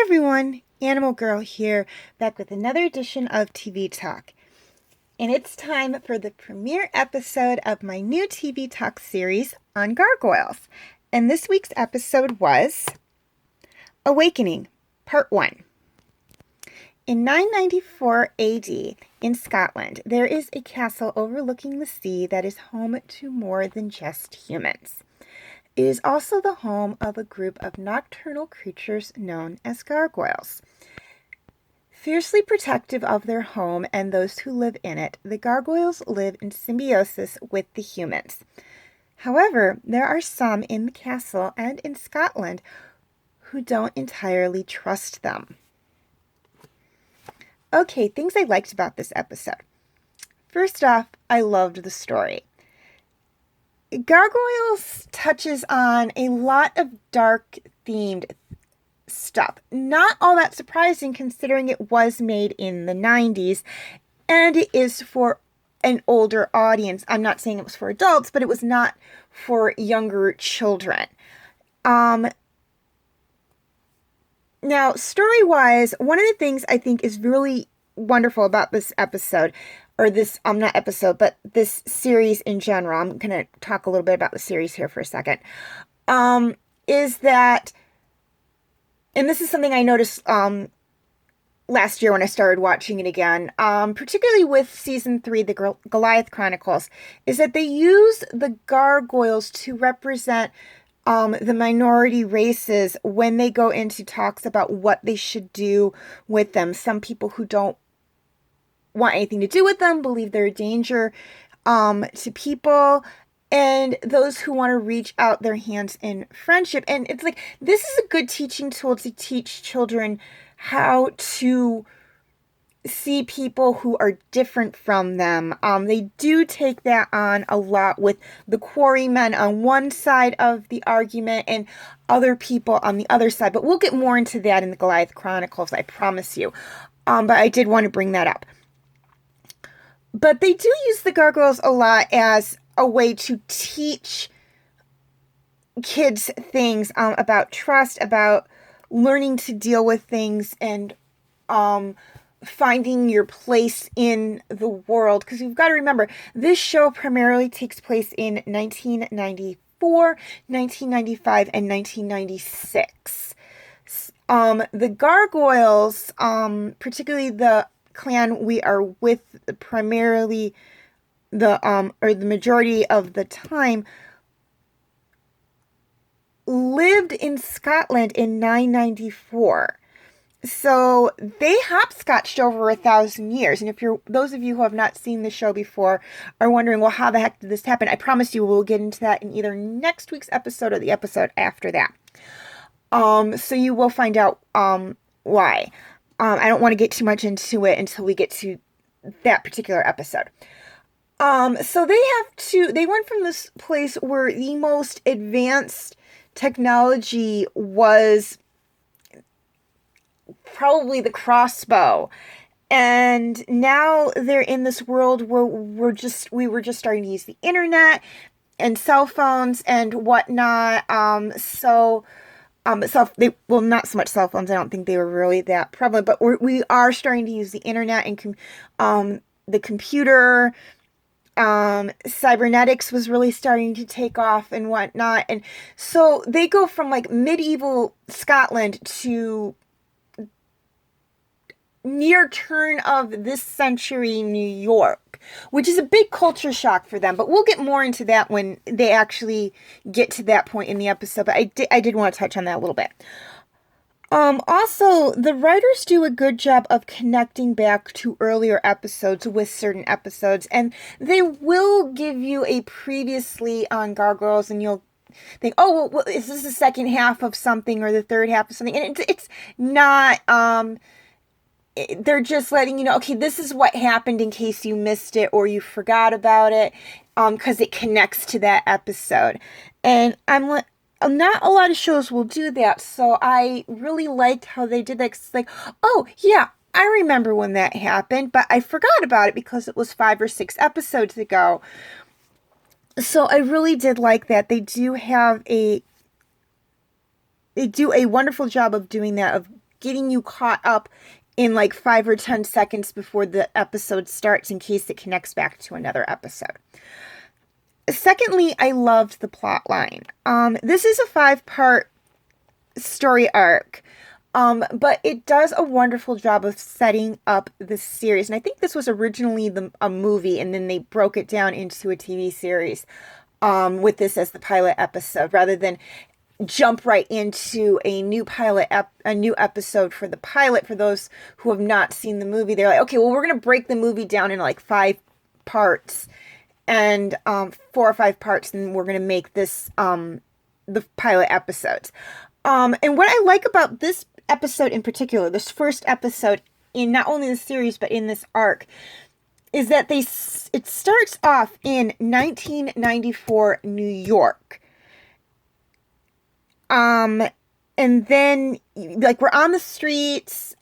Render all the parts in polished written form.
everyone, Animal Girl here, back with another edition of TV Talk. And it's time for the premiere episode of my new TV Talk series on gargoyles. And this week's episode was Awakening, Part 1. In 994 AD, in Scotland, there is a castle overlooking the sea that is home to more than just humans. It is also the home of a group of nocturnal creatures known as gargoyles. Fiercely protective of their home and those who live in it, the gargoyles live in symbiosis with the humans. However, there are some in the castle and in Scotland who don't entirely trust them. Okay, things I liked about this episode. First off, I loved the story. Gargoyles touches on a lot of dark themed stuff. Not all that surprising considering it was made in the 90s and it is for an older audience. I'm not saying it was for adults, but it was not for younger children. Now, story-wise, one of the things I think is really wonderful about this episode, or this, not episode, but this series in general, I'm going to talk a little bit about the series here for a second, is that, and this is something I noticed last year when I started watching it again, particularly with Season 3, the Goliath Chronicles, is that they use the gargoyles to represent the minority races when they go into talks about what they should do with them. Some people who don't want anything to do with them, believe they're a danger to people, and those who want to reach out their hands in friendship. And it's like, this is a good teaching tool to teach children how to see people who are different from them. They do take that on a lot with the quarrymen on one side of the argument and other people on the other side. But we'll get more into that in the Goliath Chronicles, I promise you. But I did want to bring that up. But they do use the gargoyles a lot as a way to teach kids things about trust, about learning to deal with things, and finding your place in the world. Because you've got to remember, this show primarily takes place in 1994, 1995, and 1996. The gargoyles, particularly the clan we are with, primarily or the majority of the time, lived in Scotland in 994. So they hopscotched over 1,000 years. And if those of you who have not seen the show before are wondering, well, how the heck did this happen? I promise you we'll get into that in either next week's episode or the episode after that. So you will find out why. I don't want to get too much into it until we get to that particular episode. So they went from this place where the most advanced technology was probably the crossbow. And now they're in this world where we were just starting to use the internet and cell phones and whatnot. Not so much cell phones. I don't think they were really that prevalent, but we are starting to use the internet and the computer. Cybernetics was really starting to take off and whatnot. And so they go from like medieval Scotland to near turn of this century New York, which is a big culture shock for them. But we'll get more into that when they actually get to that point in the episode. But I did want to touch on that a little bit. Also, the writers do a good job of connecting back to earlier episodes with certain episodes, and they will give you a previously on gargoyles, and you'll think, oh, well, is this the second half of something or the third half of something? And it's not, they're just letting you know, okay, this is what happened in case you missed it or you forgot about it, because it connects to that episode. And not a lot of shows will do that, so I really liked how they did that. It's like, oh, yeah, I remember when that happened, but I forgot about it because it was 5 or 6 episodes ago. So I really did like that. They do a wonderful job of doing that, of getting you caught up in like 5 or 10 seconds before the episode starts in case it connects back to another episode. Secondly, I loved the plot line. This is a 5-part story arc. But it does a wonderful job of setting up the series. And I think this was originally a movie, and then they broke it down into a TV series with this as the pilot episode, rather than jump right into a new episode for the pilot. For those who have not seen the movie, they're like, okay, well, we're going to break the movie down into like 5 parts and 4 or 5 parts, and we're going to make this the pilot episodes. And what I like about this episode in particular, this first episode in not only the series but in this arc, is that it starts off in 1994 New York. And then like we're on the streets,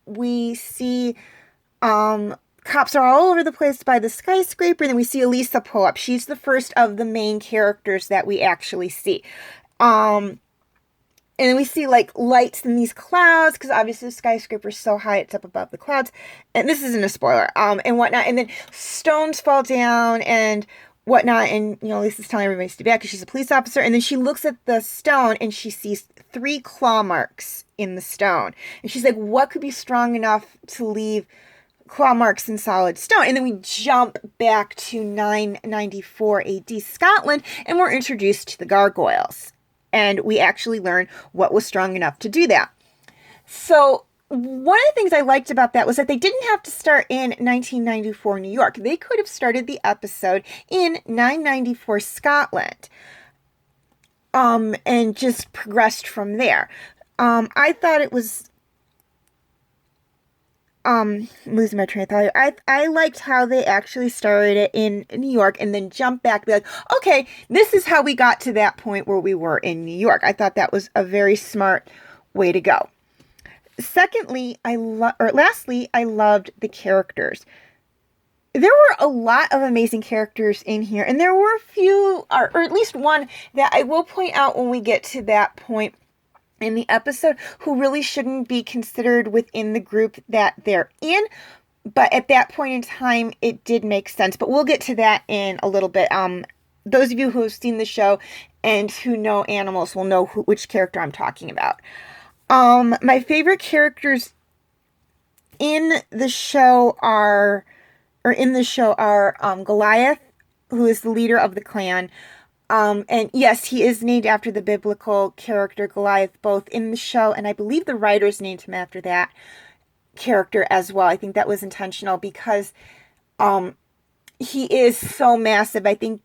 we see cops are all over the place by the skyscraper, and then we see Elisa pull up. She's the first of the main characters that we actually see. And then we see like lights in these clouds, because obviously the skyscraper is so high it's up above the clouds. And this isn't a spoiler, and whatnot. And then stones fall down and whatnot. And, you know, Lisa's telling everybody to stay back because she's a police officer. And then she looks at the stone and she sees 3 claw marks in the stone. And she's like, what could be strong enough to leave claw marks in solid stone? And then we jump back to 994 AD Scotland, and we're introduced to the Gargoyles. And we actually learn what was strong enough to do that. So one of the things I liked about that was that they didn't have to start in 1994 New York. They could have started the episode in 994 Scotland, and just progressed from there. I thought it was, I'm losing my train of thought. I liked how they actually started it in New York and then jumped back, be like, okay, this is how we got to that point where we were in New York. I thought that was a very smart way to go. Lastly, I loved the characters. There were a lot of amazing characters in here, and there were a few, or at least one, that I will point out when we get to that point in the episode, who really shouldn't be considered within the group that they're in. But at that point in time, it did make sense. But we'll get to that in a little bit. Those of you who have seen the show and who know animals will know which character I'm talking about. My favorite characters in the show are Goliath, who is the leader of the clan. And yes, he is named after the biblical character Goliath, both in the show, and I believe the writers named him after that character as well. I think that was intentional because he is so massive. I think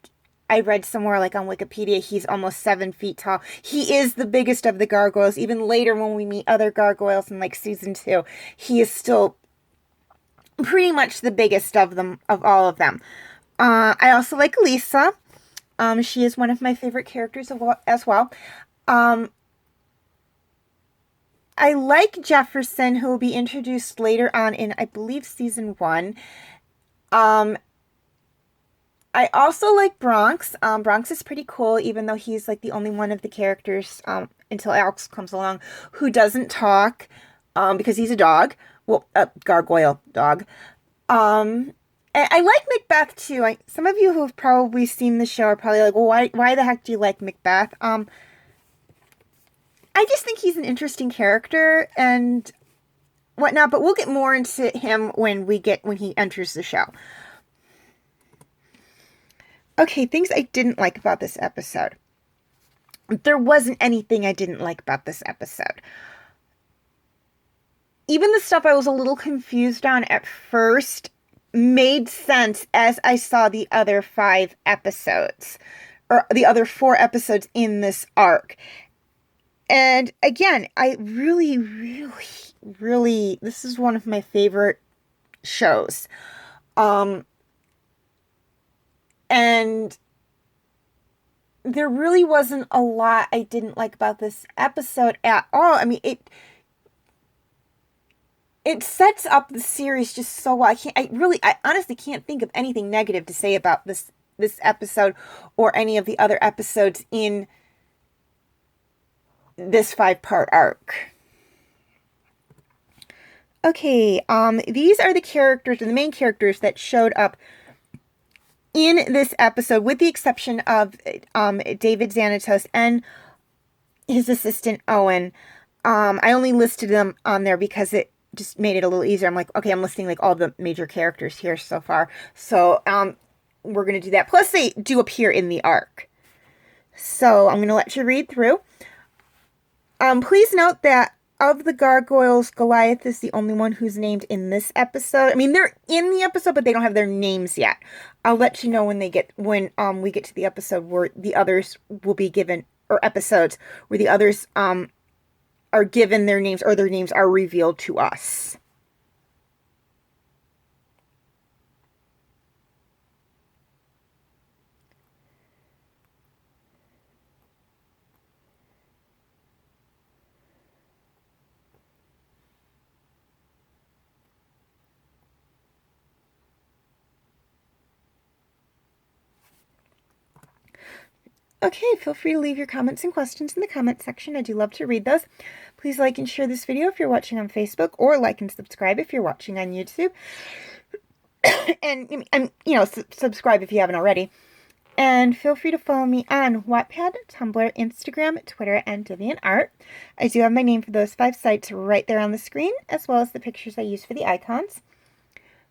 I read somewhere like on Wikipedia, he's almost 7 feet tall. He is the biggest of the gargoyles. Even later when we meet other gargoyles in like season 2, he is still pretty much the biggest of all of them. I also like Lisa. She is one of my favorite characters as well. I like Jefferson, who will be introduced later on in, I believe, season 1. I also like Bronx. Bronx is pretty cool, even though he's like the only one of the characters, until Alex comes along, who doesn't talk, because he's a dog. Well, a gargoyle dog. And I like Macbeth too. Some of you who have probably seen the show are probably like, well, why the heck do you like Macbeth? I just think he's an interesting character and whatnot, but we'll get more into him when he enters the show. Okay, things I didn't like about this episode. There wasn't anything I didn't like about this episode. Even the stuff I was a little confused on at first made sense as I saw the other 5 episodes, or the other 4 episodes in this arc. And again, I really, really, really, this is one of my favorite shows. And there really wasn't a lot I didn't like about this episode at all. I mean, it sets up the series just so well. I honestly can't think of anything negative to say about this episode or any of the other episodes in this 5-part arc. Okay, these are the characters, the main characters that showed up in this episode, with the exception of David Xanatos and his assistant Owen. I only listed them on there because it just made it a little easier. I'm like, okay, I'm listing like all the major characters here so far. So we're going to do that. Plus, they do appear in the arc. So I'm going to let you read through. Please note that of the Gargoyles, Goliath is the only one who's named in this episode. I mean, they're in the episode, but they don't have their names yet. I'll let you know when we get to the episode where the others will be given, or episodes where the others are given their names, or their names are revealed to us. Okay, feel free to leave your comments and questions in the comment section. I do love to read those. Please like and share this video if you're watching on Facebook, or like and subscribe if you're watching on YouTube. and subscribe if you haven't already. And feel free to follow me on Wattpad, Tumblr, Instagram, Twitter, and DeviantArt. I do have my name for those 5 sites right there on the screen, as well as the pictures I use for the icons.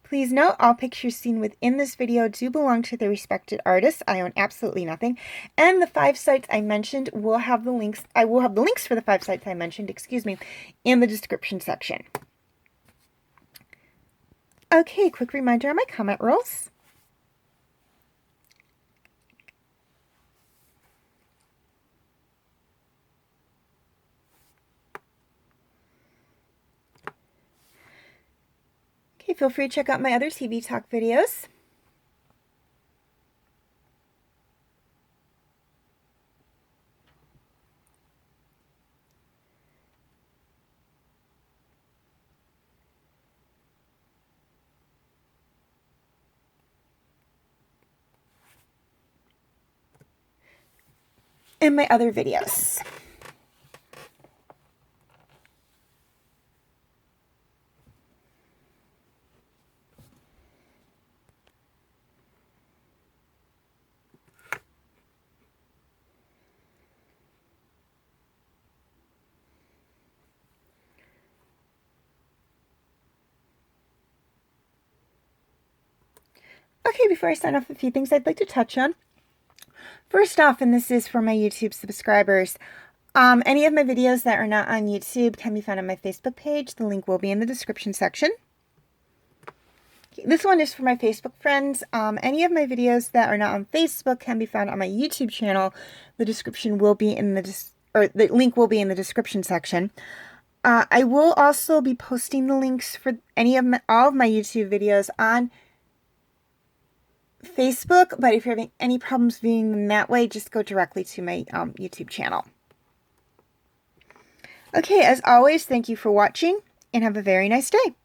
Please note, all pictures seen within this video do belong to the respected artists. I own absolutely nothing. And the 5 sites I mentioned will have the links. I will have the links for the 5 sites I mentioned, in the description section. Okay, quick reminder on my comment rules. Okay, feel free to check out my other TV talk videos. And my other videos. Okay, before I sign off, a few things I'd like to touch on. First off, and this is for my YouTube subscribers, any of my videos that are not on YouTube can be found on my Facebook page. The link will be in the description section. Okay, this one is for my Facebook friends. Any of my videos that are not on Facebook can be found on my YouTube channel. The description will be in the link will be in the description section. I will also be posting the links for all of my YouTube videos on Facebook, but if you're having any problems viewing them that way, just go directly to my YouTube channel. Okay, as always, thank you for watching, and have a very nice day.